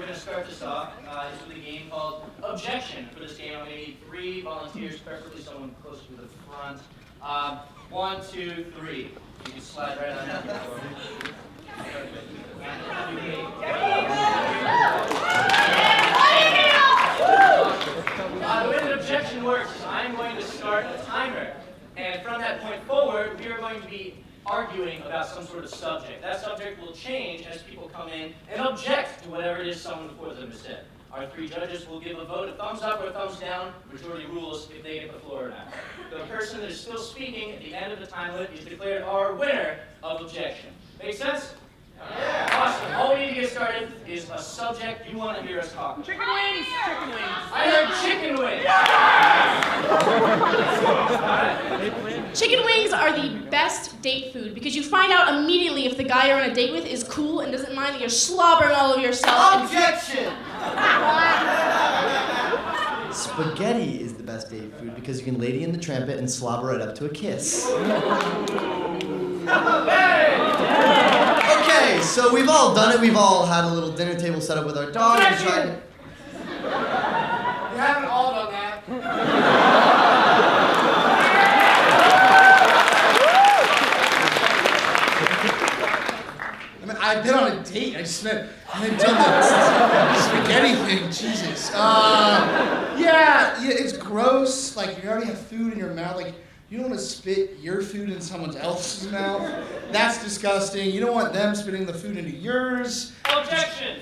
we're going to start this off. It's with a game called Objection. For this game, I'm going to need 3 volunteers, preferably someone close to the front. 1, 2, 3. You can slide right on out. The way that objection works is I'm going to start a timer. And from that point forward, we are going to be arguing about some sort of subject. That subject will change as people come in and object to whatever it is someone before them has said. Our 3 judges will give a vote, a thumbs up or a thumbs down, majority rules if they get the floor or not. The person that is still speaking at the end of the time limit is declared our winner of objection. Make sense? Yeah. Awesome. All we need to get started is a subject you want to hear us talk about. Chicken wings! Chicken wings! I heard chicken wings! Yes! Chicken wings are the best date food because you find out immediately if the guy you're on a date with is cool and doesn't mind that you're slobbering all over yourself. Objection! Spaghetti is the best date food because you can lady in the trumpet and slobber right up to a kiss. Okay, so we've all done it. We've all had a little dinner table set up with our dog and tried it. We haven't all done that. I mean, I've been on a date. I haven't done the spaghetti thing. Jesus. Yeah, it's gross. Like, you already have food in your mouth. Like, you don't want to spit your food in someone else's mouth. That's disgusting. You don't want them spitting the food into yours. Objection!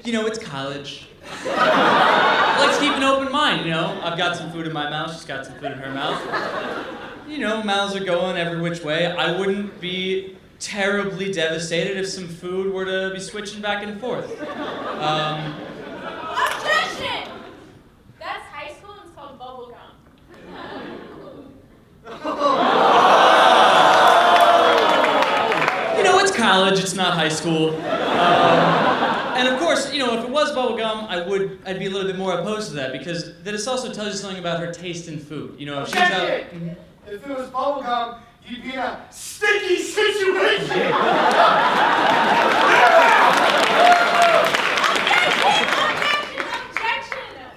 You know, it's college. Let's keep an open mind, you know? I've got some food in my mouth, she's got some food in her mouth. You know, mouths are going every which way. I wouldn't be terribly devastated if some food were to be switching back and forth. Objection! That's high school and it's called bubblegum. You know, it's college, it's not high school. And of course, you know, if it was bubblegum, I'd be a little bit more opposed to that because this also tells you something about her taste in food. You know, if she's out... If it was bubblegum, you'd be in a sticky situation. Objection!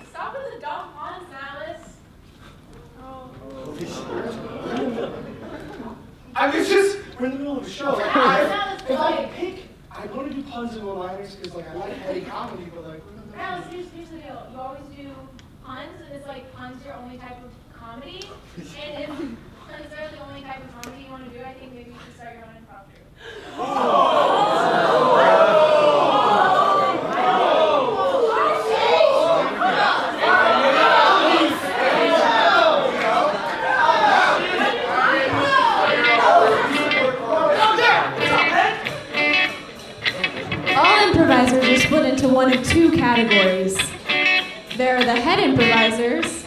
Stop with the dumb puns, Alice. I mean, we're in the middle of a show. Like, if I could pick, I want to do puns and one-liners because, like, I like heady comedy, but, like, Alice, here's the deal. You always do puns, and it's like puns are your only type of comedy. And if puns are the only type of comedy you want to do, I think maybe you should start your own improv troupe. All improvisers are split into one of 2 categories. There are the head improvisers,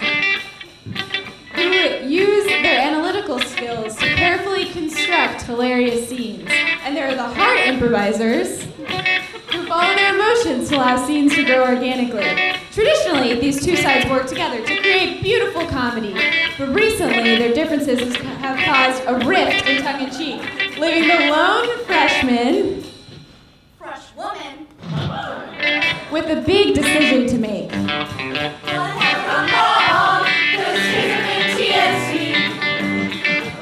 who use their analytical skills to carefully construct hilarious scenes. And there are the heart improvisers, who follow their emotions to allow scenes to grow organically. Traditionally, these 2 sides work together to create beautiful comedy. But recently, their differences have caused a rift in tongue-in-cheek, leaving the lone freshman with a big decision to make. TNC,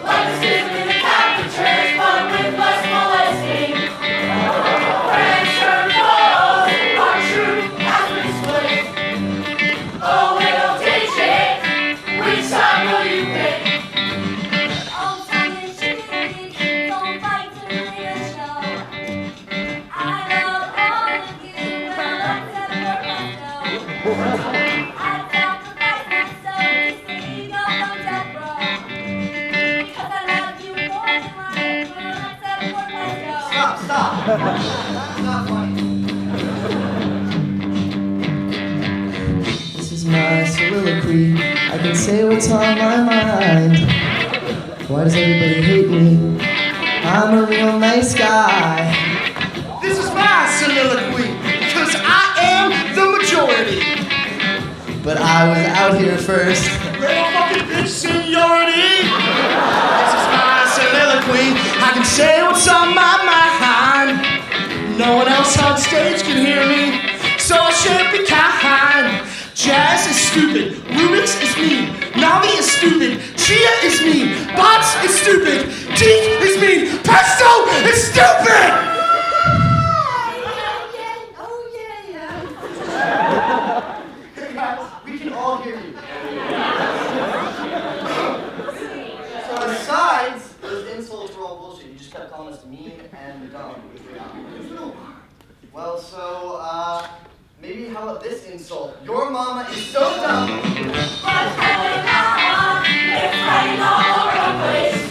like a schism in the Catholic Church, but with less molesting. Friends turn foes, our truth has been split. Oh, it'll teach it. Which side will you pick? Oh, tongue in cheek, don't fight to win a show. I love all of you, but let's have a I sacrifice myself to see your thumbs up, bro. Because I love you more than life, but let's have a Stop. That's not funny. This is my soliloquy. I can say what's on my mind. Why does everybody hate me? I'm a real nice guy. This is my soliloquy, because I am the majority. But I was out here first. Real fucking seniority. This is my soliloquy. I can say what's on my mind. No one else on stage can hear me, so I should be kind. Jazz is stupid, Rubik's is mean, Navi is stupid, Chia is mean, Bots is stupid, Teeth is mean, Pesto is stupid! Hey guys, we can all hear you. So besides those insults were all bullshit, you just kept calling us mean and dumb. Well, so, maybe how about this insult? Your mama is so dumb. But hell now, it's running all over the place.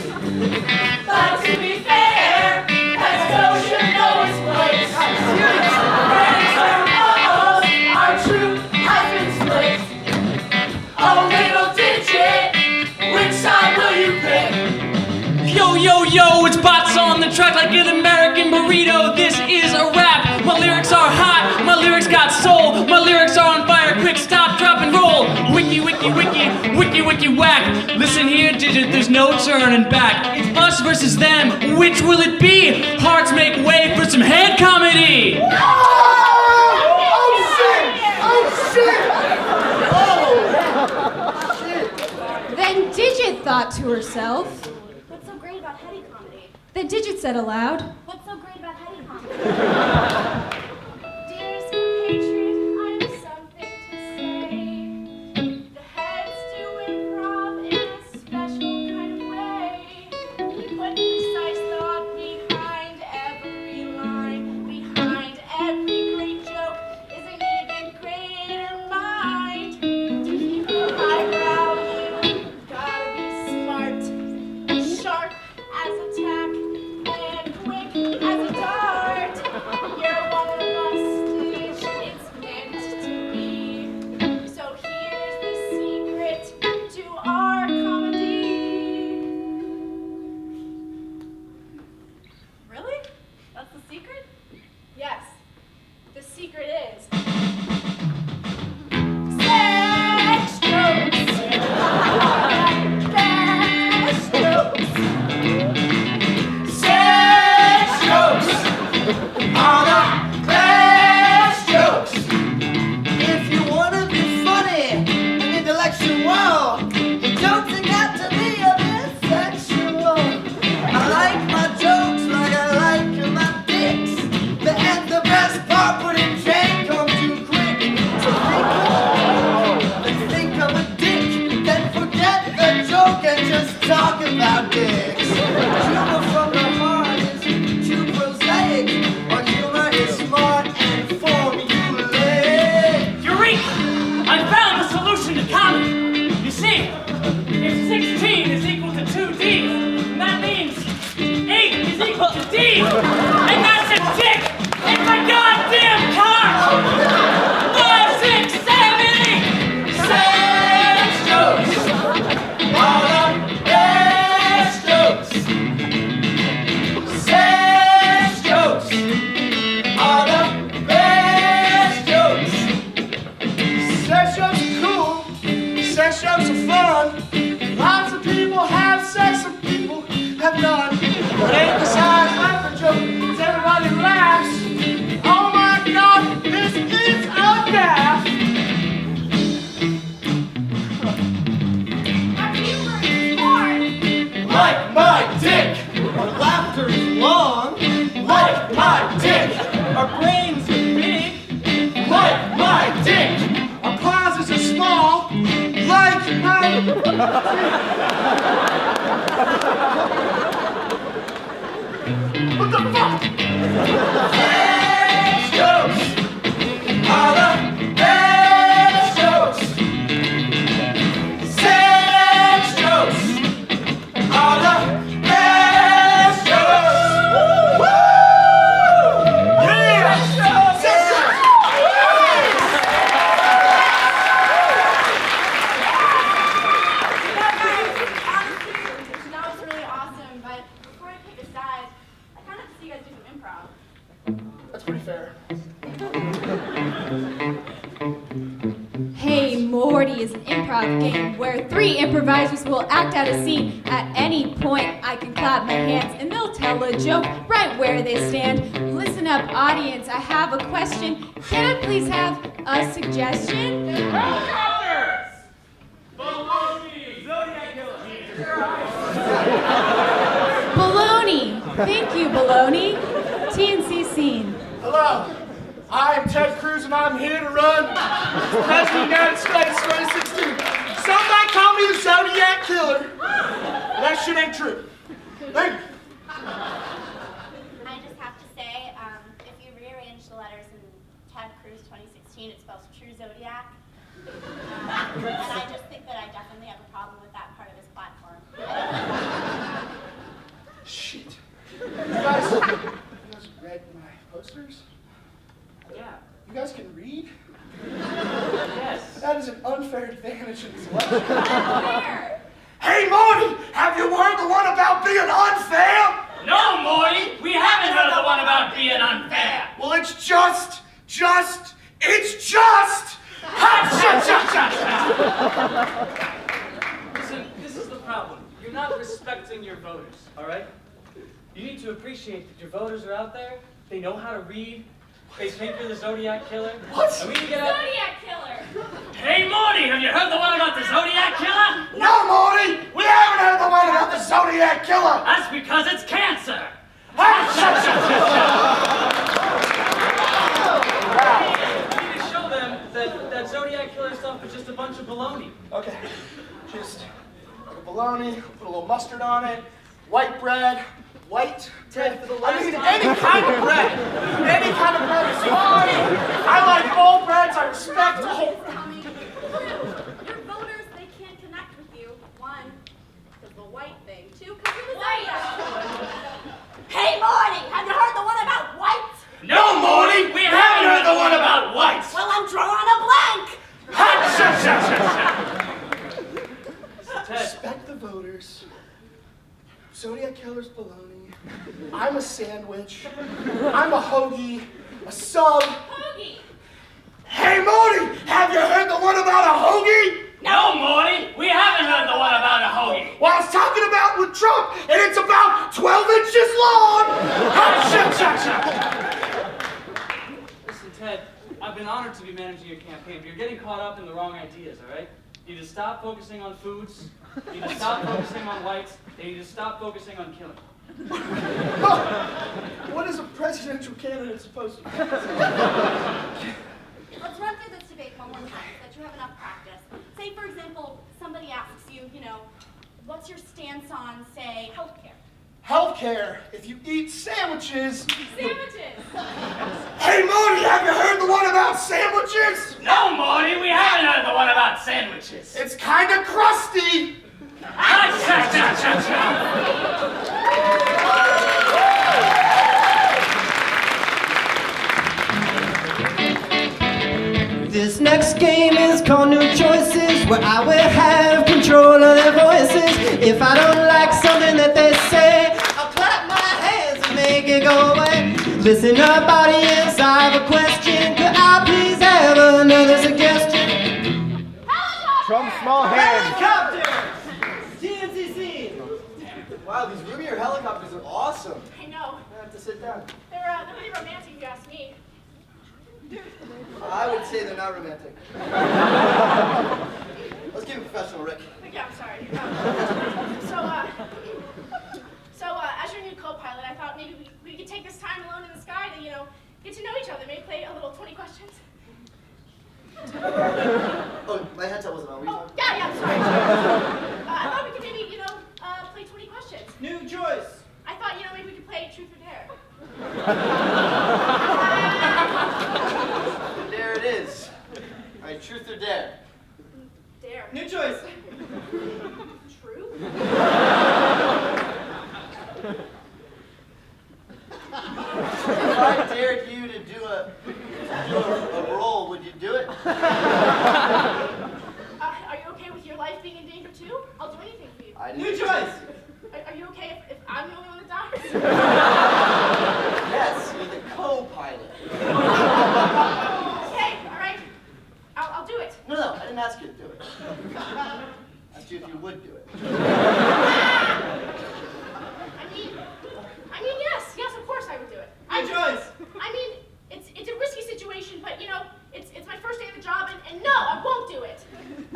But to be fair, Pesto should know its place. Friends are foes, our troop has been split. Oh, little digit, which side will you pick? Yo, yo, yo, it's Bots on the track like an American burrito. This is a rap. My lyrics are hot, my lyrics got soul. My lyrics are on fire, quick stop, drop and roll. Wiki, wiki, wiki, wiki, wiki, whack. Listen here, digit, there's no turning back. It's us versus them, which will it be? Hearts make way for some head comedy. Then Digit thought to herself. What's so great about heady comedy? Then Digit said aloud. What's so great about heady comedy? Dearest compatriot, I have something to say. The heads do improv in a special kind of way. We put precise thought behind every line, behind every great joke is an even greater mind. To keep your highbrow, you gotta be smart, sharp as a tack, and quick as a dart. You're one of us, Stitch, it's meant to be. So here's the secret to our comedy. Really? That's the secret? Yes. The secret is. Sex jokes. Best jokes. Sex jokes are the best jokes. If you wanna be funny and intellectual, your jokes have got to be a bit sexual. I like my jokes like I like my dicks. And the best part, putting change come too quick. So think of a dick, then forget the joke and just talk about dicks. Humor from the heart is too prosaic, or humor is smart and formulaic. Eureka! I found the solution to comedy. You see, if 16 is equal to 2D, that means 8 is equal to D. And that's a dick in my goddamn cock! 5, 6, 7, 8! Sex jokes are the best jokes. Sex jokes are the best jokes. Sex jokes are cool. Sex jokes are fun. Lots of people have sex, some people have none. But ain't the size of a joke, everybody laughs. Oh my God, this is a gaff. Our humor is smart. Like my dick, our laughter is long. Like my dick, our brains are big. Like my dick, our pauses are small. Like my. What the fuck? Sex jokes are the best jokes. Sex jokes are the best jokes. Woo! Yeah! Sex jokes! Honestly, that was really awesome, but before I pick a side, I kind of have to see you guys do some improv. improvisers will act out a scene. At any point, I can clap my hands and they'll tell a joke right where they stand. Listen up, audience, I have a question. Can I please have a suggestion? Helicopters! Baloney! Zodiac Baloney! Thank you, Baloney. TNC scene. Hello, I'm Ted Cruz and I'm here to run for President of the United States 2016. Some might call me the Zodiac Killer. That shit ain't true. Thank you. I just have to say, if you rearrange the letters in Ted Cruz 2016, it spells True Zodiac. And I just think that I definitely have a problem with that part of his platform. Shit. You guys read my posters? Yeah. You guys can read? Yes. That is an unfair advantage in this election. Hey, Morty, have you heard the one about being unfair? No, Morty! We haven't heard the one about being unfair! Well, it's just. Listen, this is the problem. You're not respecting your voters, all right? You need to appreciate that your voters are out there. They know how to read. They think you're the Zodiac Killer. What? And we can get out. Zodiac Killer! Hey, Morty, have you heard the one about the Zodiac Killer? No, Morty, we haven't heard the one about the Zodiac Killer. That's because it's cancer. You need to show them that Zodiac Killer stuff is just a bunch of baloney. Okay, just like a bologna, put a little mustard on it, white bread, white. Ted, for the I last mean, time. any kind of bread. Any kind of bread is fine. I like all breads. I respect all. Your voters, they can't connect with you. One, because the white thing. Two, because you're the Zodiac Killer. Hey, Morty, have you heard the one about white? No, Morty, we haven't heard the one about whites. Well, I'm drawing a blank. Ted, Respect the voters. Zodiac Killer's bologna. I'm a sandwich. I'm a hoagie. A sub. Hoagie. Hey, Morty, have you heard the one about a hoagie? no, Morty, we haven't heard the one about a hoagie. Well, I was talking about with Trump, and it's about 12 inches long. Listen, Ted, I've been honored to be managing your campaign, but you're getting caught up in the wrong ideas, all right? You need to stop focusing on foods. You need to stop focusing on whites. And you need to stop focusing on killing. What is a presidential candidate supposed to do? Let's run through this debate one more time so that you have enough practice. Say, for example, somebody asks you, what's your stance on, say, healthcare? Healthcare. If you eat sandwiches. Sandwiches! Hey, Morty, have you heard the one about sandwiches? No, Morty, we haven't heard the one about sandwiches. It's kind of crusty. This next game is called New Choices, where I will have control of their voices. If I don't like something that they say, I'll clap my hands and make it go away. Listen up, audience, I have a question. Could I please have another suggestion? Trump's Small hands. Helicopters! TNC scene. Wow, these Ruby helicopters are awesome. I know. I have to sit down. They're pretty romantic, if you ask me. I would say they're not romantic. Let's keep it professional, Rick. Yeah, I'm sorry. As your new co-pilot, I thought maybe we could take this time alone in the sky to, get to know each other. Maybe play a little 20 questions. Oh, my headset wasn't on. Oh, yeah, I'm sorry. I thought we could maybe, play 20 questions. New choice. I thought, maybe we could play Truth or Dare. There it is. All right, truth or dare? Dare. New choice. True? If I dared you to do a roll, would you do it? Are you okay with your life being in danger too? I'll do anything for you. New choice. Are you okay if I'm the only one that dies? Yes, you're the co-pilot. Okay, all right. I'll do it. No, I didn't ask you to do it. I asked you if you would would do it. I mean, yes, of course I would do it. I mean, it's a risky situation, but you know, it's my first day of the job, and no, I won't do it.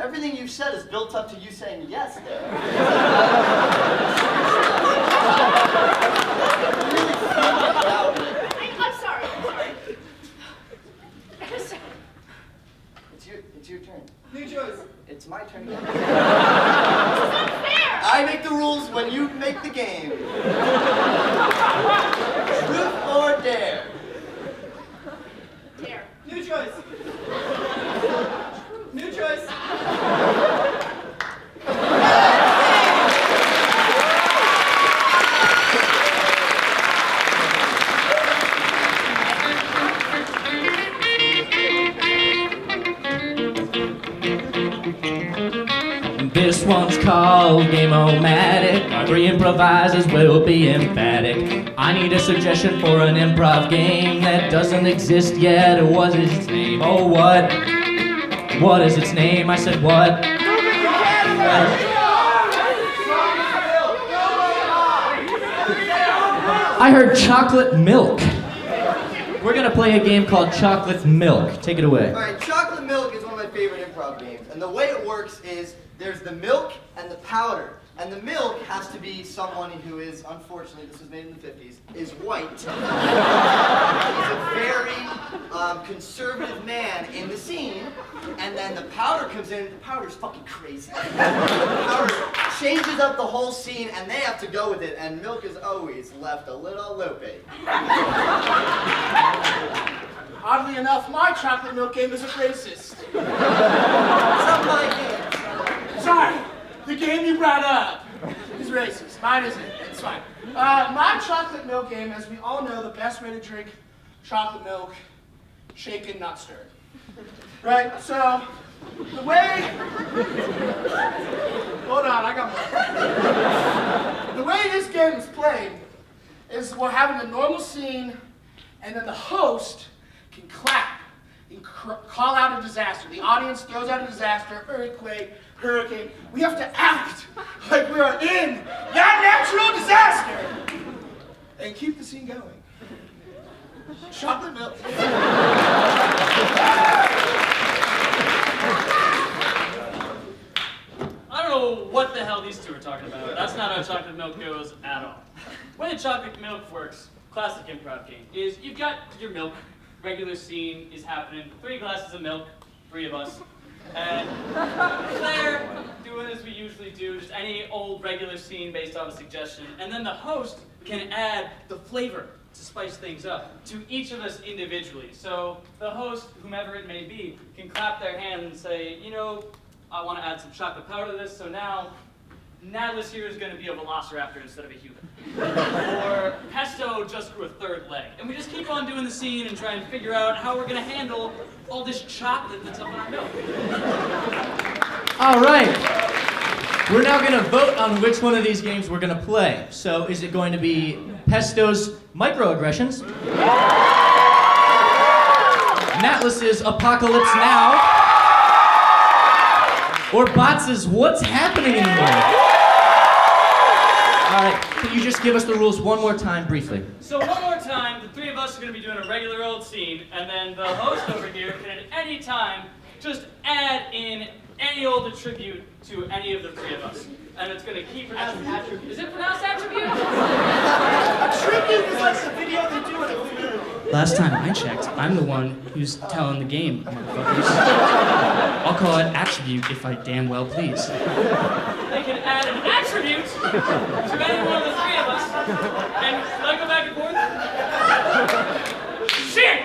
Everything you've said is built up to you saying yes there. Really feel about it. I'm sorry. It's your turn. New choice. It's my turn. This is unfair! I make the rules when you make the game. Truth or dare? Dare. New choice. New choice. This one's called Game-O-Matic. Our three improvisers will be emphatic. I need a suggestion for an improv game that doesn't exist yet. What is its name? Oh, what? What is its name? I said what? I heard chocolate milk. We're gonna play a game called Chocolate Milk. Take it away. All right, chocolate milk is one of my favorite improv games, and the way it works is there's the milk and the powder, and the milk has to be someone who is, unfortunately, this was made in the 50s, is white. He's a very conservative man in the scene, and then the powder comes in. The powder's fucking crazy. The powder changes up the whole scene, and they have to go with it, and milk is always left a little loopy. Oddly enough, my chocolate milk game isn't racist. It's not my game. Sorry, the game you brought up is racist. Mine isn't. It's fine. My chocolate milk game, as we all know, the best way to drink chocolate milk, shaken, not stirred. Right? So, the way... Hold on, I got more. The way this game is played is we're having a normal scene, and then the host can clap and call out a disaster. The audience throws out a disaster, earthquake, hurricane. We have to act like we are in that natural disaster and keep the scene going. Chocolate milk. I don't know what the hell these two are talking about. That's not how chocolate milk goes at all. The way chocolate milk works, classic improv game, is you've got your milk, regular scene is happening, 3 glasses of milk, 3 of us, and Claire doing as we usually do, just any old regular scene based on a suggestion, and then the host can add the flavor to spice things up to each of us individually. So the host, whomever it may be, can clap their hand and say, you know, I want to add some chocolate powder to this, so now Natalis here is going to be a velociraptor instead of a human. Or Pesto just grew a 3rd leg. And we just keep on doing the scene and try and figure out how we're going to handle all this chocolate that's up in our milk. All right. We're now going to vote on which one of these games we're going to play. So is it going to be Pesto's microaggressions? Natalis's Apocalypse Now? Or Bots' What's Happening in the World? All right, can you just give us the rules one more time, briefly? So one more time, the 3 of us are going to be doing a regular old scene, and then the host over here can at any time just add in any old attribute to any of the 3 of us. And it's going to keep attribute. Is it pronounced attribute? Attribute is like the video they do in a video. Last time I checked, I'm the one who's telling the game, motherfuckers. I'll call it attribute if I damn well please. They can add an attribute to any one of the 3 of us. And can I go back and forth? Shit!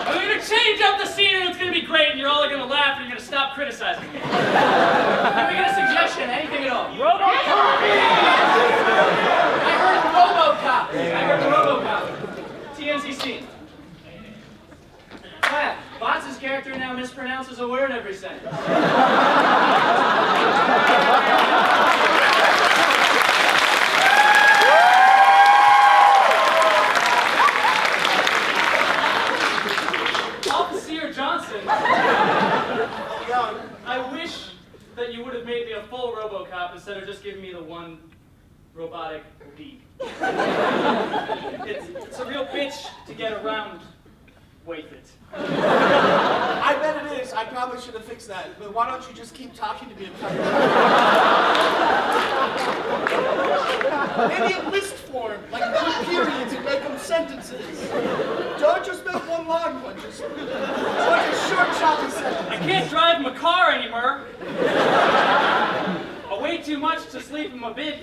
I'm going to change up the scene and it's going to be great and you're all going to laugh and you're going to stop criticizing me. Can we get a suggestion? Anything at all? Robocop! I heard Robocop. TNC scene. Yeah, Bots' character now mispronounces a word every sentence. Officer Johnson, I wish that you would have made me a full full Robocop instead of just giving me the one robotic beat. It's a real bitch to get around with it. I bet it is. I probably should have fixed that. But why don't you just keep talking to me about it? Maybe in list form, like put periods and make them sentences. Don't just make one long one. Just like a short, choppy sentence. I can't drive my car anymore. I weigh too much to sleep in my bed.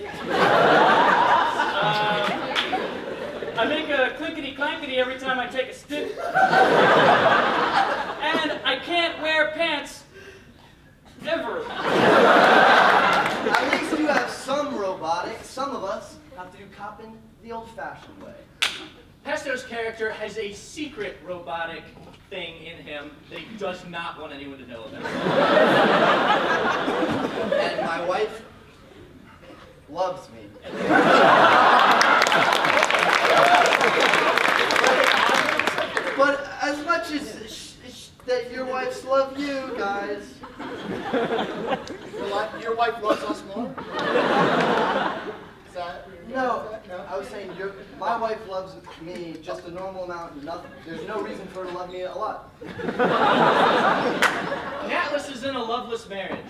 I make a clinkety-clankety every time I take a stick. And I can't wear pants. Ever. At least you have some robotics. Some of us have to do copping the old-fashioned way. Pesto's character has a secret robotic thing in him that he does not want anyone to know about. And my wife loves me. But as much as that your wives love you guys. Your wife loves us more? Is that? No, I was saying my wife loves me just a normal amount, nothing. There's no reason for her to love me a lot. Atlas is in a loveless marriage.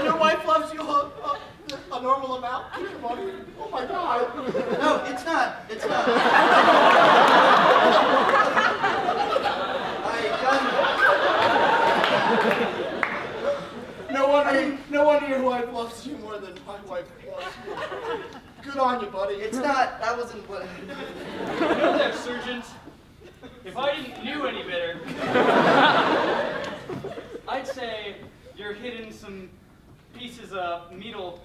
Your wife loves you a normal amount? Come on. Oh my God. No, it's not. It's not. No wonder your wife loves you more than my wife loves you. Good on you, buddy. It's not. That wasn't what. You know that, Sergeant? If I didn't know any better, I'd say you're hiding some pieces of metal.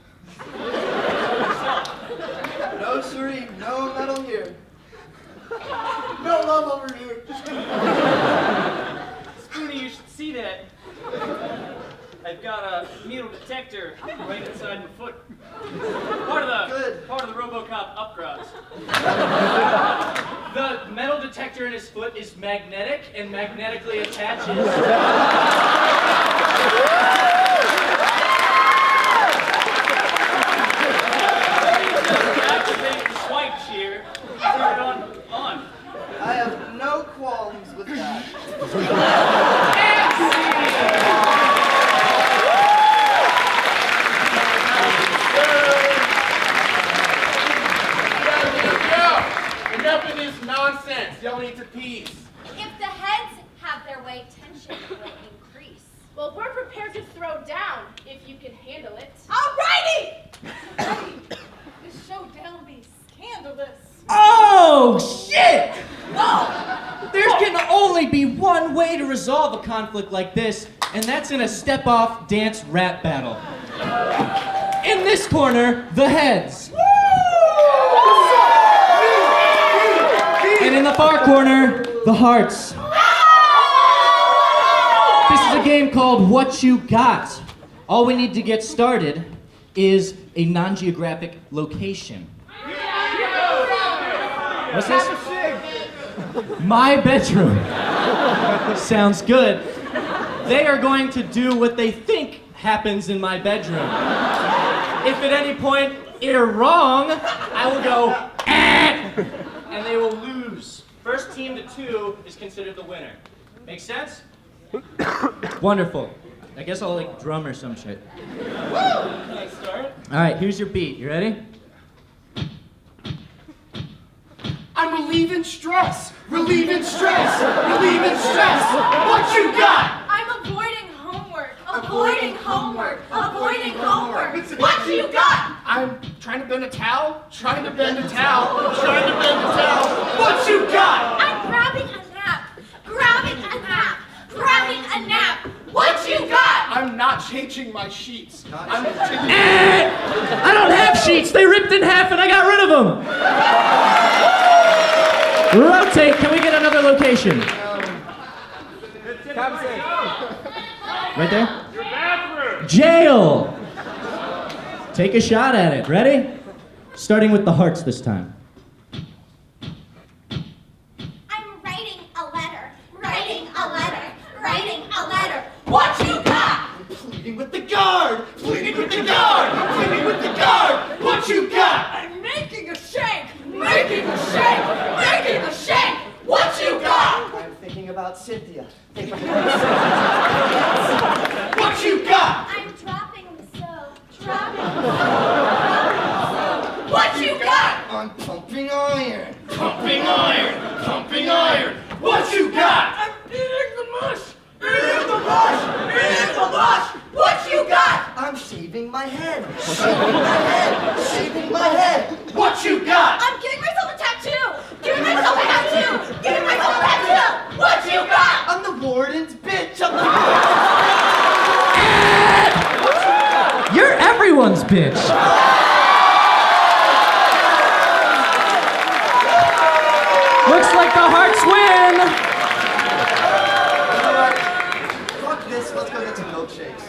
No, siree. No metal here. No love over here. Spoonie, you should see that. I've got a needle detector right inside my foot. Part of the Robocop upgrades. The metal detector in his foot is magnetic and magnetically attaches. Activate the swipe shear. Turn it on. I have no qualms with that. Enough of this nonsense. Y'all need to peace. If the heads have their way, tension will increase. Well, we're prepared to throw down if you can handle it. Alrighty! This showdown will be scandalous. Oh, shit! No! There can only be one way to resolve a conflict like this, and that's in a step-off dance rap battle. In this corner, the heads. And in the far corner, the hearts. This is a game called What You Got. All we need to get started is a non-geographic location. What's this? My bedroom. Sounds good. They are going to do what they think happens in my bedroom. If at any point you're wrong, I will go, and they will lose. First team to 2 is considered the winner. Make sense? Wonderful. I guess I'll like drum or some shit. Let's start. All right, here's your beat. You ready? I'm relieving stress. Relieving stress. Relieving stress. What you got? I'm avoiding homework. Avoiding homework. Avoiding homework. What you got? I'm trying to bend a towel. Trying to bend a towel. Trying to bend a towel. What you got? I'm grabbing a nap. Grabbing a nap. Grabbing a nap. What you got? I'm not changing my sheets. I'm I don't have sheets. They ripped in half and I got rid of them. Rotate. Can we get another location? Right there? Your bathroom. Jail. Take a shot at it. Ready? Starting with the hearts this time. I'm writing a letter. Writing a letter. Writing a letter. Sleeping with the guard! Sleeping with the guard! What you got? I'm making a shake! Making a shake! Making a shake! What you got? I'm thinking about Cynthia. What you got? I'm dropping the soap. Dropping What you got? I'm pumping iron. Pumping iron! Pumping iron! What you got? I'm eating the mush! Eating the mush! Eating the mush! What you got? I'm shaving my head. Shaving my head. Shaving my head. What you got? I'm giving myself a tattoo! Giving myself a tattoo! Giving myself a tattoo! What you got? I'm the warden's bitch. I'm the You're everyone's bitch. Looks like the Hearts win. Fuck this. Let's go get some milkshakes.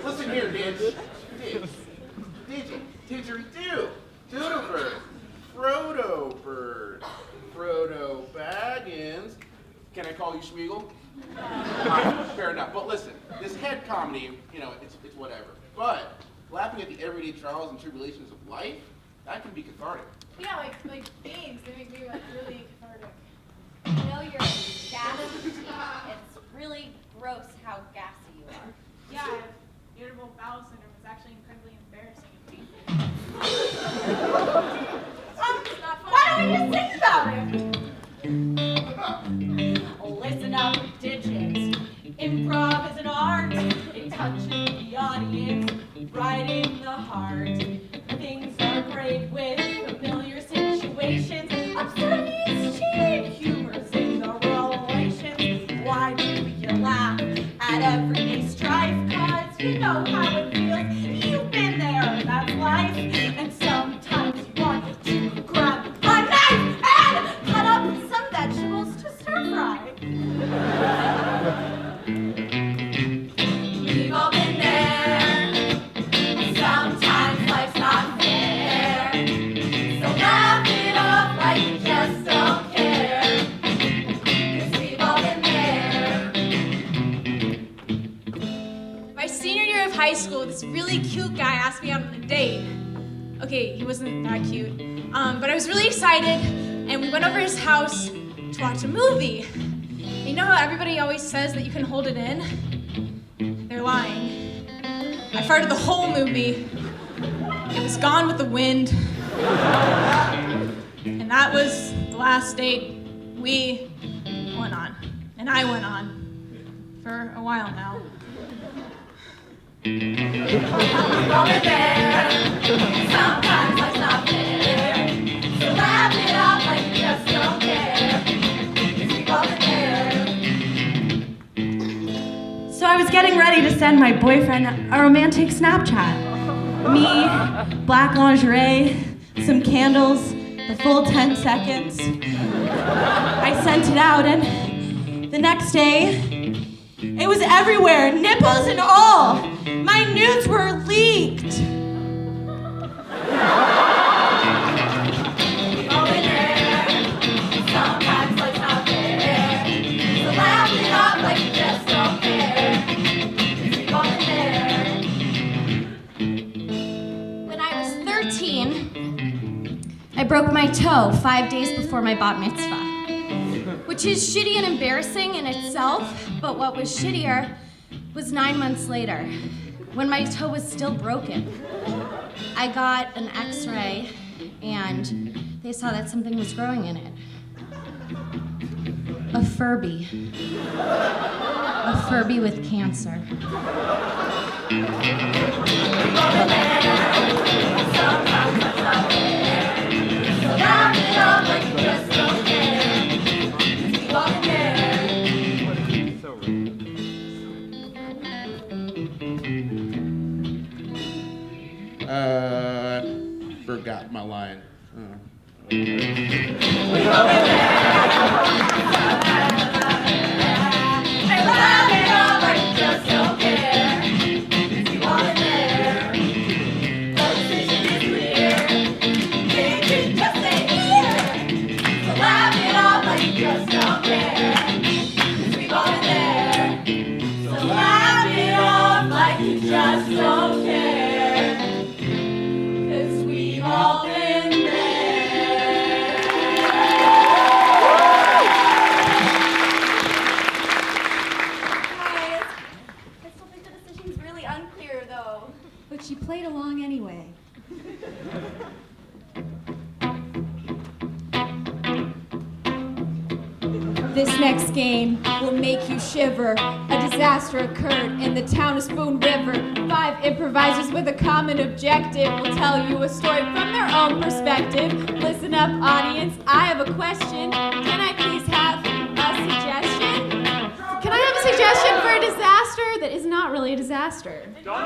Listen here, bitch. Didgeridoo. Doodle bird. Frodo bird. Frodo Baggins. Can I call you Schmeagle? Fair enough. But listen, this head comedy, it's whatever. But laughing at the everyday trials and tribulations of life, that can be cathartic. Yeah, like games. They make me really cathartic. You know you're gassy. It's really gross how gassy you are. Yeah, I have irritable bowel syndrome. It's actually incredibly embarrassing and painful. Why don't we just think about it? Listen up, digits. Improv is an art. It touches the audience right in the heart. Things are great with familiar situations. Absurdities, cheap humors in the relations. Why do you laugh at everyday strife? 'Cause you know how it feels. You've been there, that's life. And sometimes you want to grab a knife and cut up some vegetables to stir fry. We've all been there. Sometimes life's not fair. So laugh it off like you just don't care. 'Cause we've all been there. My senior year of high school, this really cute guy asked me out on a date. Okay, he wasn't that cute, but I was really excited, and we went over his house to watch a movie. You know how everybody always says that you can hold it in? They're lying. I farted the whole movie. It was Gone with the Wind. And that was the last date we went on. And I went on. For a while now. We've all been there. Sometimes life's not fair. So laugh it off like you just don't care. 'Cause we've all been there. So I was getting ready to send my boyfriend a romantic Snapchat. Me, black lingerie, some candles, the full 10 seconds. I sent it out, and the next day, it was everywhere, nipples and all. My nudes were leaked. We've all been there. Sometimes life's not fair. So laugh it off like you just don't care. 'Cause we've all been there. When I was 13, I broke my toe 5 days before my bat mitzvah, which is shitty and embarrassing in itself, but what was shittier was 9 months later, when my toe was still broken. I got an x-ray, and they saw that something was growing in it. A Furby. A Furby with cancer. Forgot my line. Just don't care. This next game will make you shiver. A disaster occurred in the town of Spoon River. 5 improvisers with a common objective will tell you a story from their own perspective. Listen up, audience. I have a question. Can I please have a suggestion? Can I have a suggestion for a disaster that is not really a disaster? From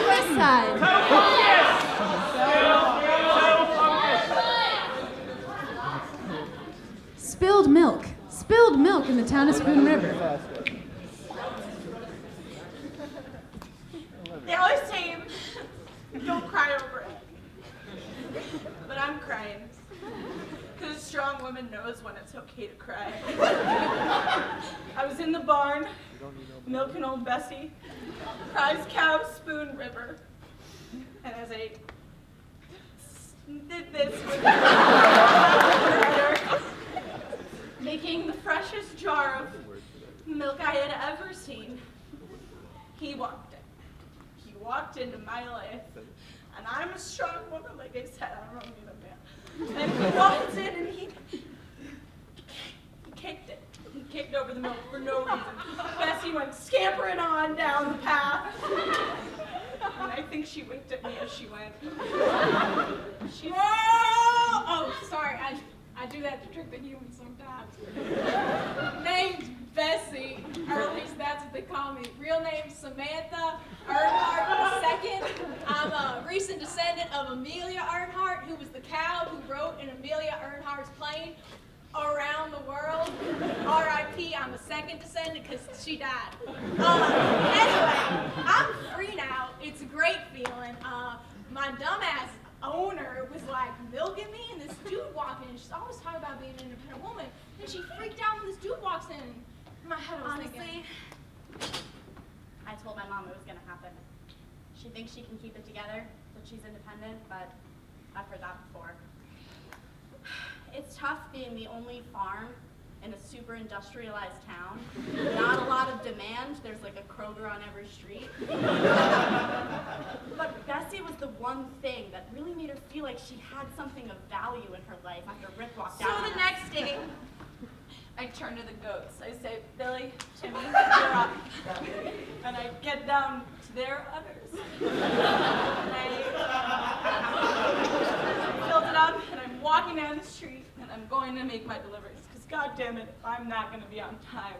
this side. Spilled milk. Spilled milk in the town of Spoon River. They always say, don't cry over it. But I'm crying. Because a strong woman knows when it's okay to cry. I was in the barn, milking old Bessie, prize cow, Spoon River. And as I did this with her, making the freshest jar of milk I had ever seen, he walked in. He walked into my life, and I'm a strong woman, like I said, I don't need a man. And he walked in and he kicked it. He kicked over the milk for no reason. Bessie went scampering on down the path. And I think she winked at me as she went. Oh, sorry, I do that to trick the humans sometimes. Name's Bessie, or at least that's what they call me. Real name's Samantha Earnhardt II. I'm a recent descendant of Amelia Earnhardt, who was the cow who rode in Amelia Earnhardt's plane around the world. R.I.P. I'm a second descendant because she died. Anyway, I'm free now. It's a great feeling. My dumbass owner was like milking me, and this dude walked in. She's always talking about being an independent woman. And she freaked out when this dude walks in. In my head, I was thinking, I told my mom it was going to happen. She thinks she can keep it together, that she's independent, but I've heard that before. It's tough being the only farm in a super industrialized town. Not a lot of demand. There's like a Kroger on every street. But Bessie was the one thing that really made her feel like she had something of value in her life after Rick walked out. So the next day, I turn to the goats. I say, Billy, Timmy, you're up. And I get down to their udders. And I filled it up, and I'm walking down the street, and I'm going to make my deliveries. Because, God damn it, I'm not going to be on time.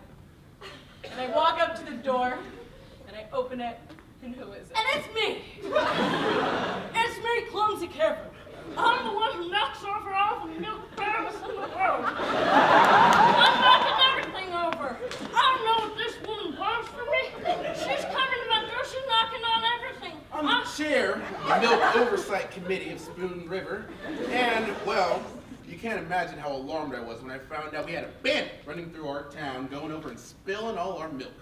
And I walk up to the door, and I open it, and who is it? And it's me! It's me, Clumsy Kevin. I'm the one who knocks over all the milk barrels in the world. I'm knocking everything over. I don't know what this woman wants from me. She's coming to my door. She's knocking on everything. I'm the chair of the Milk Oversight Committee of Spoon River. And, well, you can't imagine how alarmed I was when I found out we had a bandit running through our town, going over and spilling all our milk.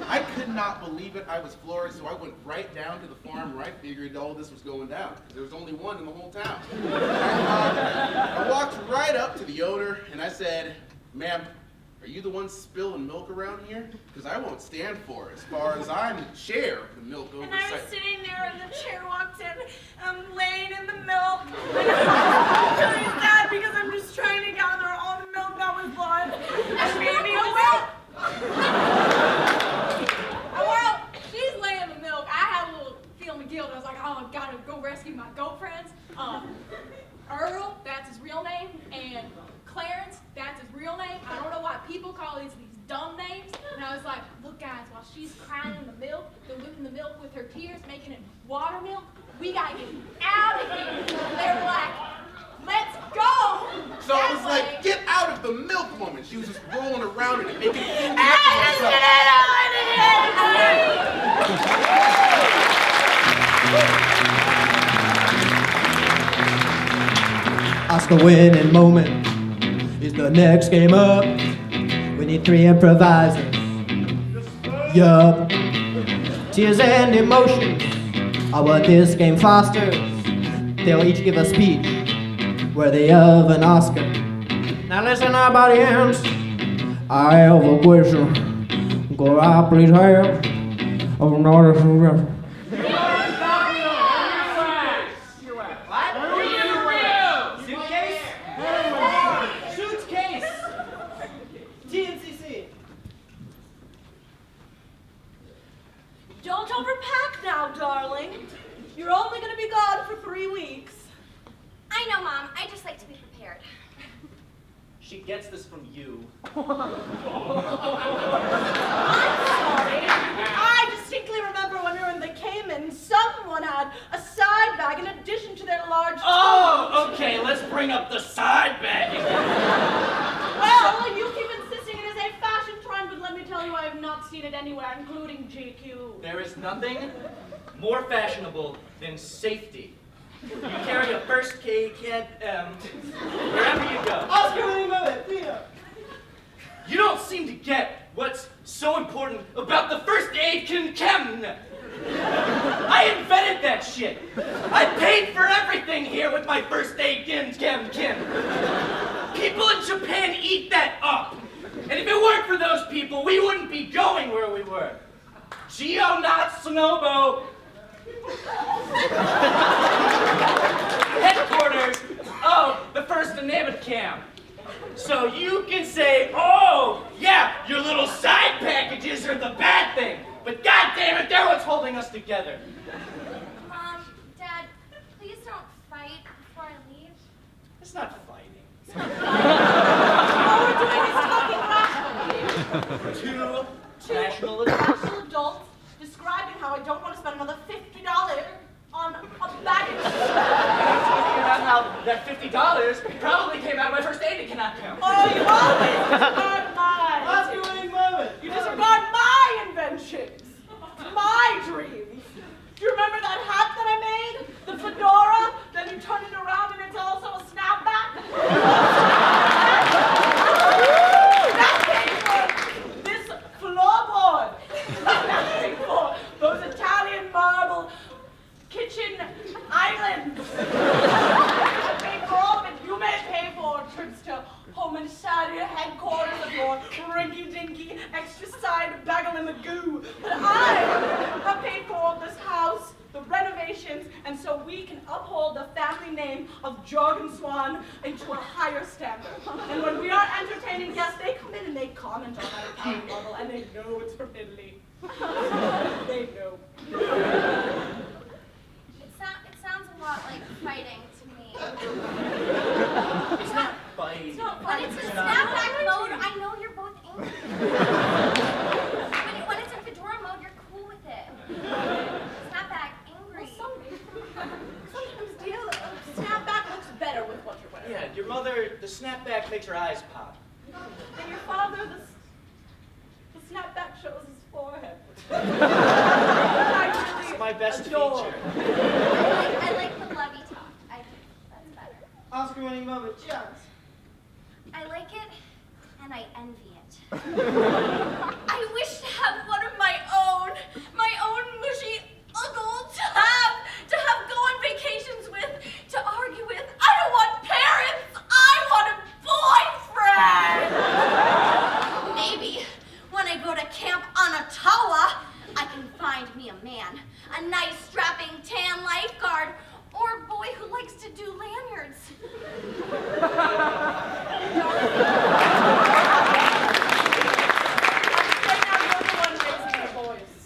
I could not believe it. I was floored, so I went right down to the farm where I figured all this was going down, because there was only one in the whole town. I walked right up to the owner, and I said, "Ma'am, are you the one spilling milk around here? Because I won't stand for it, as far as I'm the chair of the Milk Oversight." And I was sitting there, and the chair walked in. I'm laying in the milk. I'm really sad because I'm just trying to gather all the milk that was lost. And maybe well, she's laying in the milk. I had a little feeling of guilt. I was like, oh, I've got to go rescue my goat friends. Earl, that's his real name, and Clarence, that's his real name. I don't know why people call these dumb names. And I was like, look guys, while she's crying in the milk, diluting the milk with her tears, making it water milk, we gotta get out of here. They were like, let's go. So I was like, get out of the milk woman. She was just rolling around in it, making it Oscar winning moment is the next game up. We need 3 improvisers. Yup. Tears and emotions are what this game fosters. They'll each give a speech worthy of an Oscar. Now listen up, audience. I have a question. Could I please have another suggestion? She gets this from you. I'm sorry. I distinctly remember when we were in the Cayman, someone had a side bag in addition to their large Oh, okay, let's bring up the side bag again. Well, you keep insisting it is a fashion trend, but let me tell you, I have not seen it anywhere, including GQ. There is nothing more fashionable than safety. You carry a first aid kit wherever you go. Oscar, will you move it? Here. You don't seem to get what's so important about the first aid kit. I invented that shit. I paid for everything here with my first aid kit. People in Japan eat that up. And if it weren't for those people, we wouldn't be going where we were. Gio not Sonobo. Headquarters of the First Enabled Camp. So you can say, oh, yeah, your little side packages are the bad thing. But God damn it, they're what's holding us together. Mom, Dad, please don't fight before I leave. It's not fighting. All we're doing is talking rationally. Two Rational adults describing how I don't want to spend another $50 on a baggage. Talking about how that $50 probably came out of my first aid cannot count. Oh, you always disregard mine. Oscar, will you move it? You disregard my inventions, my dreams. Do you remember that hat that I made? The fedora? Then you turn it around and it's also a snapback? That's paid for this floorboard. That's paid for those Italian marble kitchen islands. I paid for all of it. You may pay for trips to home inside your headquarters of your rinky-dinky extra side bagel in the goo. But I have paid for this house, the renovations, and so we can uphold the family name of Jorgen Swan into a higher standard. And when we are entertaining guests, they come in and they comment on that Italian marble, and they know it's from Italy. They know. It sounds a lot like fighting to me. It's not fighting. It's not fighting. When it's in snapback mode, I know you're both angry. when it's in fedora mode, you're cool with it. Snapback, angry. Sometimes, dear, snapback looks better with what you're wearing. Yeah, your mother, the snapback makes her eyes pop. And your father, the snapback shows his forehead. It's my best adore. feature. I like the lovey talk. I think that's better. Oscar winning moment, yes. I like it, and I envy it. I wish to have one of my own mushy uncle to have go on vacations with, to argue with. I don't want parents. I want a boyfriend. Maybe when I go to Camp Anatawa, I can find me a man, a nice strapping tan lifeguard, or a boy who likes to do lanyards.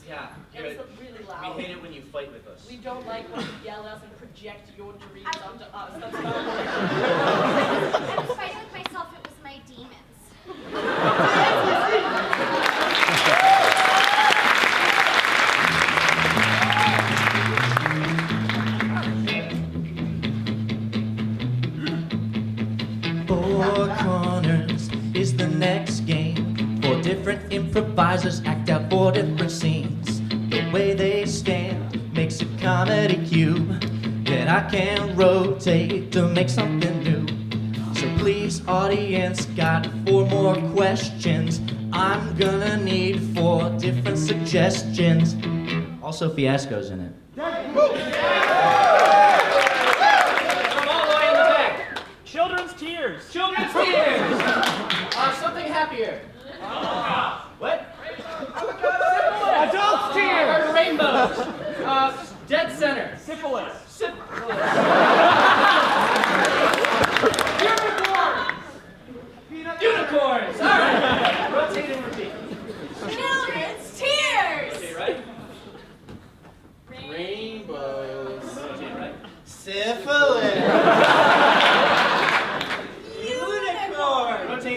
Yeah, It's really loud. we hate it when you fight with us. We don't like when you yell at us and project your dreams onto us. That's not I was fighting with myself, it was my demons. Four Corners is the next game. Four different improvisers act out four different scenes. The way they stand makes a comedy cube that I can rotate to make something new. So please, audience, got four more questions. I'm gonna need four different suggestions. Also, Fiasco's in it. Come all the way in the back. Children's tears. Children's tears. Something happier. What? Adults tears. Rainbows. Dead center. Syphilis. Unicorns. All right. Rotate and repeat. Children's tears! Okay, right? Rainbows. Rotate, right? Syphilis. Unicorn. Rotate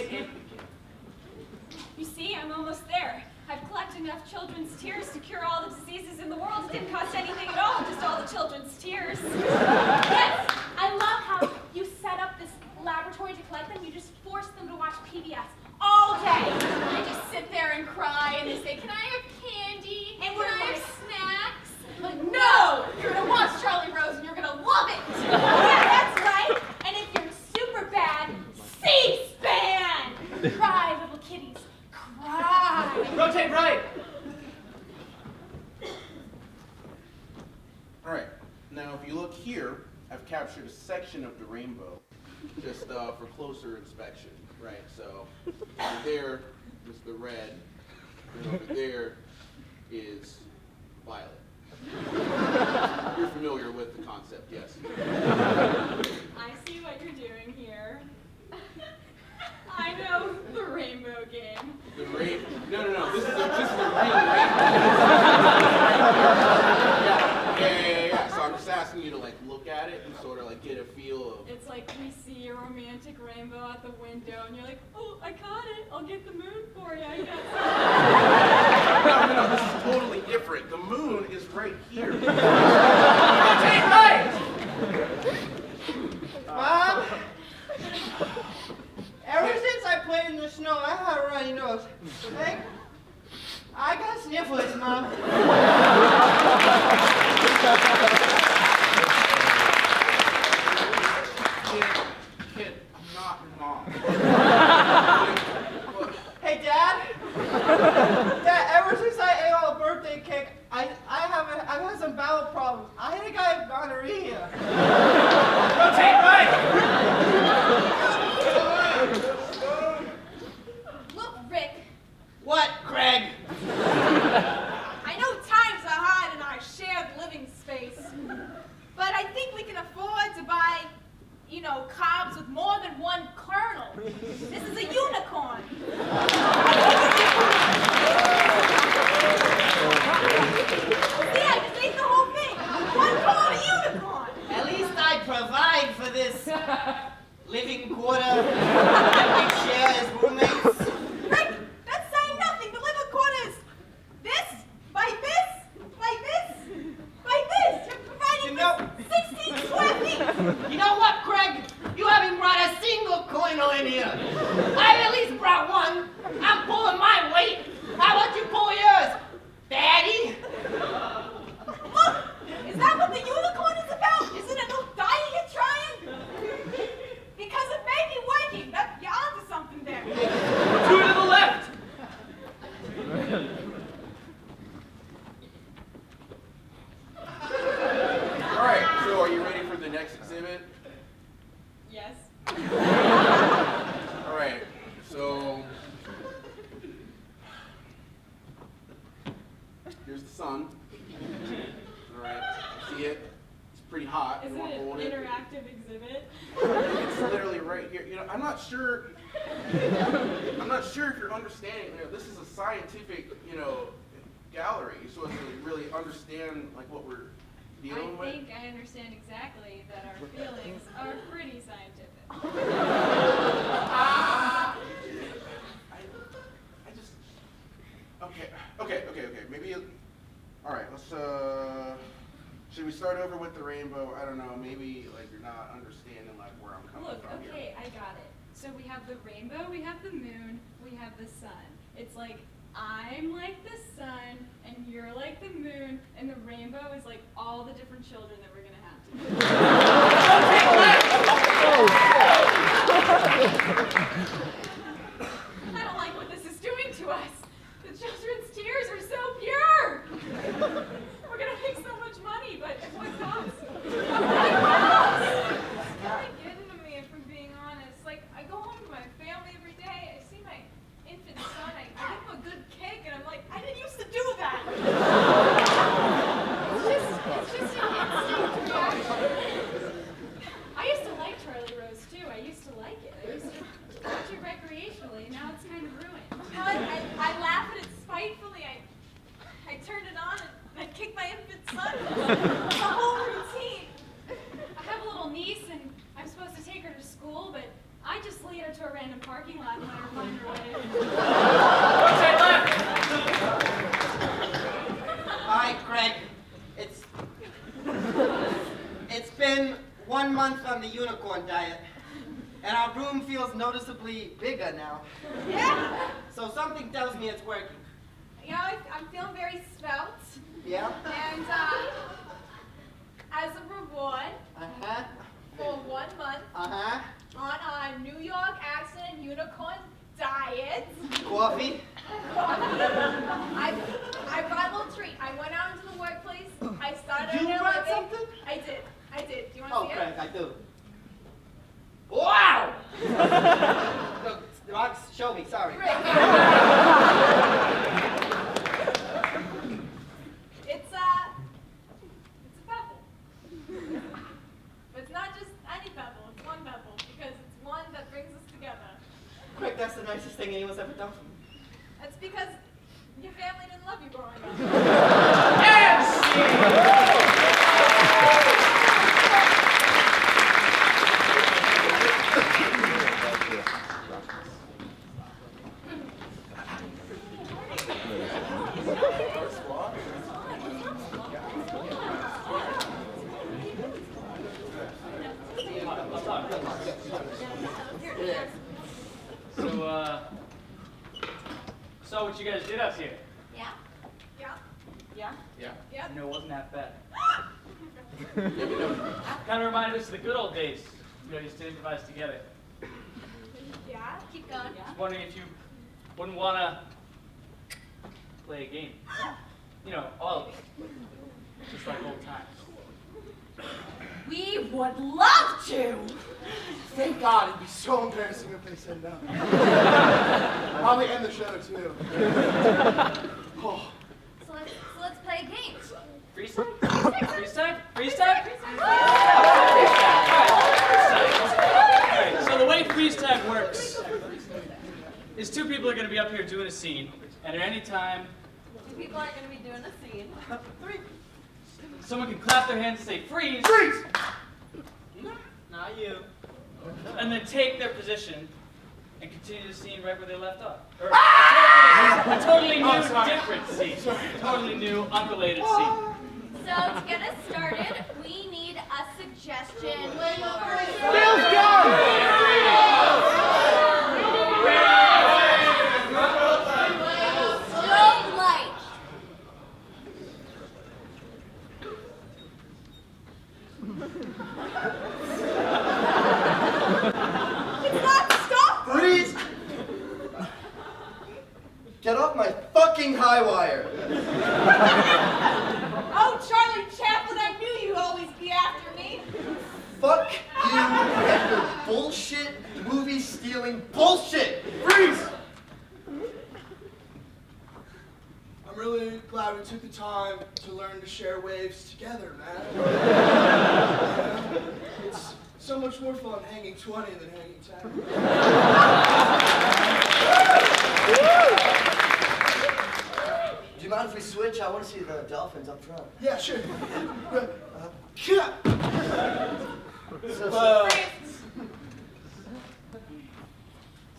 captured a section of the rainbow, just for closer inspection, right? So over there is the red, and over there is violet. You're familiar with the concept, yes? I see what you're doing here. I know the rainbow game. The rain? No. This is a real rainbow. Yeah. So I'm just asking you to like look at it and sort of like get a feel of. It's like we see a romantic rainbow out the window, and you're like, oh, I caught it. I'll get the moon for you. I guess. No. This is totally different. The moon is right here. Mom? Ever since I played in the snow, I had a runny nose. Hey, I got sniffles, Mom. Kid, I'm not your mom. Hey, Dad? Dad, ever since I ate all the birthday cake, I've had some bowel problems. I think I have gonorrhea. Rotate right! Look, Rick. What, Greg? I know times are hard in our shared living space, but I think we can afford to buy, carbs with more than one kernel. This is a unicorn. See, I just ate the whole thing. One quarter unicorn. At least I provide for this living quarter that we share as roommates. Rick, that's saying nothing. The living quarters. This, by this, by this, by this. You're providing for 16 square feet. You know what, Craig? You haven't brought a single coin in here. I've at least brought one. I'm pulling my weight. How about you pull yours, Daddy? Look, is that what the unicorn is about? Is it a new diet you're trying? Because it may be working. You're onto something there. Two to the left! All right. So are you ready for the next exhibit? Yes. All right. So here's the sun. All right. See it? It's pretty hot. Is You want it to an hold it? interactive exhibit? It's literally right here. I'm not sure if you're understanding. This is a scientific, gallery. You're supposed to really understand like what we're dealing with. I think I understand exactly that our feelings are pretty scientific. Okay. Maybe. All right. Let's. Should we start over with the rainbow? I don't know. Maybe like you're not understanding like where I'm coming Look, from okay, I got it. So we have the rainbow, we have the moon, we have the sun. It's like I'm like the sun, and you're like the moon, and the rainbow is like all the different children that we're gonna have I don't like what this is doing to us. The children's tears are so pure. We're gonna make so much money, but at what cost? It's really getting to me, if I'm being honest. Like, I go home to my family every day, I see my infant son, I give him a good cake, and I'm like, I didn't used to do that. It's just an instinct reaction. I used to like Charlie Rose, too. I used to like it. I used to watch it recreationally, and now it's kind of ruined. I laugh at it spitefully. I turn it on and I kick my infant son. It's a whole routine. I have a little niece, and I'm supposed to take her to school, but I just lead her to a random parking lot and let her find her way. Hi, Craig. It's been 1 month on the unicorn diet, and our room feels noticeably bigger now. Yeah. So something tells me it's working. I'm feeling very svelte. Yeah? And as a reward, for 1 month, on a New York accent unicorn diet. Coffee? I brought a little treat. I went out into the workplace. I started. You brought something? I did. Do you want Oh, see Frank, it? I do. Wow! No, Rox, show me, sorry. It's a pebble. But it's not just any pebble, it's one pebble, because it's one that brings us together. Frank, that's the nicest thing anyone's ever done for me. That's because your family didn't love you growing up. So what you guys did up here? Yeah. Yeah. Yeah? Yep. You know, it wasn't that bad. Kind of reminded us of the good old days. You know, used to improvise together. Yeah. Keep going. Just wondering if you wouldn't want to play a game. You know, all of us. Just like old times. We would love to! Thank God, it'd be so embarrassing if they said no. Probably end the show, too. Oh. So let's play a game. Freestyle? Freestyle? Freestyle? Alright, so the way freestyle works is two people are going to be up here doing a scene, and at any time, Two people aren't going to be doing a scene. Three. someone can clap their hands and say, freeze! Freeze! Not you. And then take their position and continue the scene right where they left off. Or a totally new, different scene. Totally new, unrelated scene. So to get us started, we need a suggestion for strobe light. It's not stop! Freeze! Get off my fucking high wire. Oh, Charlie Chaplin, I knew you'd always be after me. Fuck you and your bullshit movie stealing bullshit. Freeze! I'm really glad we took the time to learn to share waves together, man. It's so much more fun hanging 20 than hanging 10. Do you mind if we switch? I want to see the dolphins up front. Yeah, sure.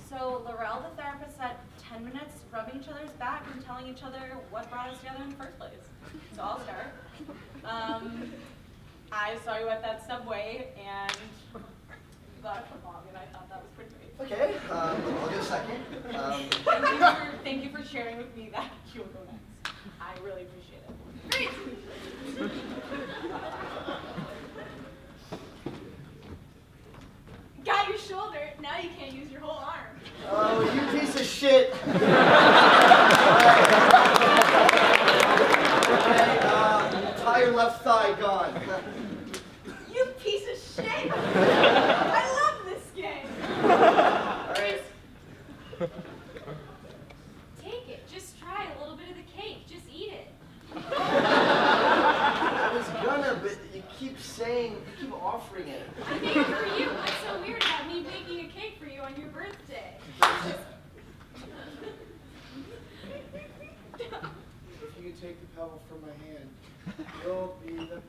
So Laurel, the therapist, said 10 minutes rubbing each other's back and telling each other what brought us together in the first place. So I'll start. I saw you at that Subway and you got a football, and I thought that was pretty great. Okay, I'll get a second. Thank you for sharing with me that you will go next. I really appreciate it. Got your shoulder, now you can't use your whole arm. Oh, you piece of shit. Okay, entire left thigh gone. You piece of shit! I love this game. Alright. Take it. Just try a little bit of the cake. Just eat it. I was gonna, but you keep offering it. I made it for you. What's so weird about me making a cake for you on your birthday? If you take the pebble from my hand, you'll be the...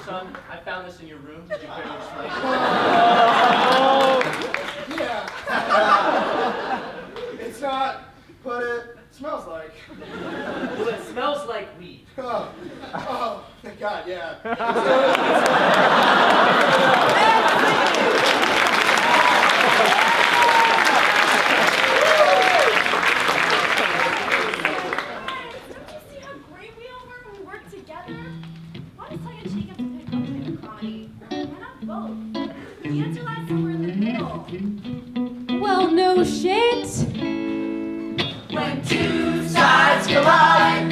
Son, I found this in your room. Did you care to explain? Yeah. It's not what it smells like. Well, it smells like weed. Oh, thank God, yeah. Well, no shit. When two sides collide,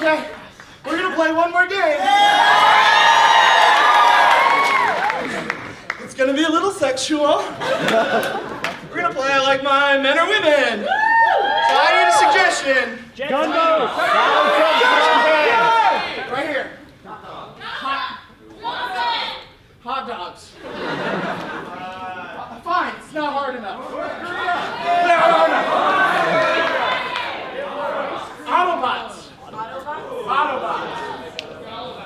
Okay, we're gonna play one more game. It's gonna be a little sexual. We're gonna play like my men or women. So I need a suggestion. Gunboat! Right here. Hot dogs. Fine, it's not hard enough. No. Autobots.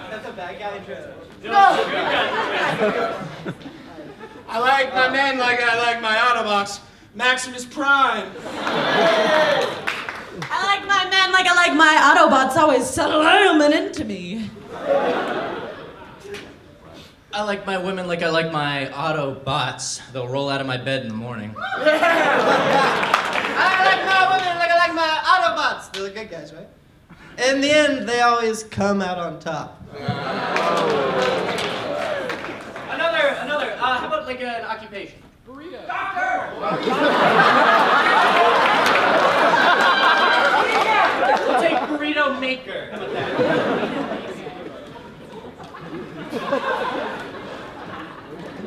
That's a bad guy joke. No. I like my men like I like my Autobots. Maximus Prime. I like my men like I like my Autobots always slamming into me. I like my women like I like my Autobots. They'll roll out of my bed in the morning. I like my women like I like my Autobots. They're the good guys, right? In the end, they always come out on top. Another. How about like an occupation? Burrito. Doctor. We'll take burrito maker. How about that?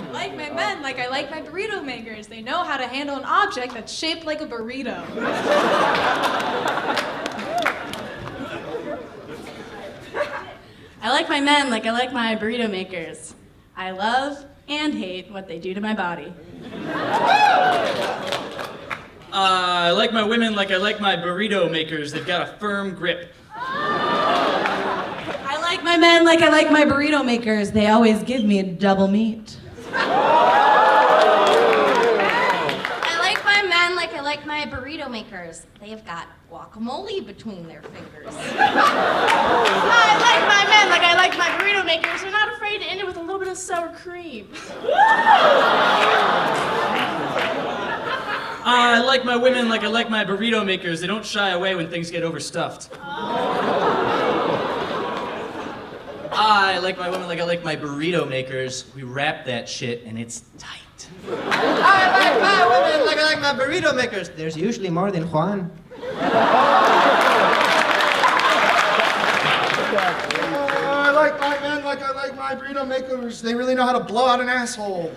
I like my men like I like my burrito makers. They know how to handle an object that's shaped like a burrito. I like my men like I like my burrito makers. I love and hate what they do to my body. I like my women like I like my burrito makers. They've got a firm grip. I like my men like I like my burrito makers. They always give me a double meat. I like my men like I like my burrito makers. They've got guacamole between their fingers. I like my men like I like my burrito makers. They're not afraid to end it with a little bit of sour cream. I like my women like I like my burrito makers. They don't shy away when things get overstuffed. I like my women like I like my burrito makers. We wrap that shit and it's tight. I like my women like I like my burrito makers. There's usually more than Juan. I like my men like I like my burrito makers. They really know how to blow out an asshole.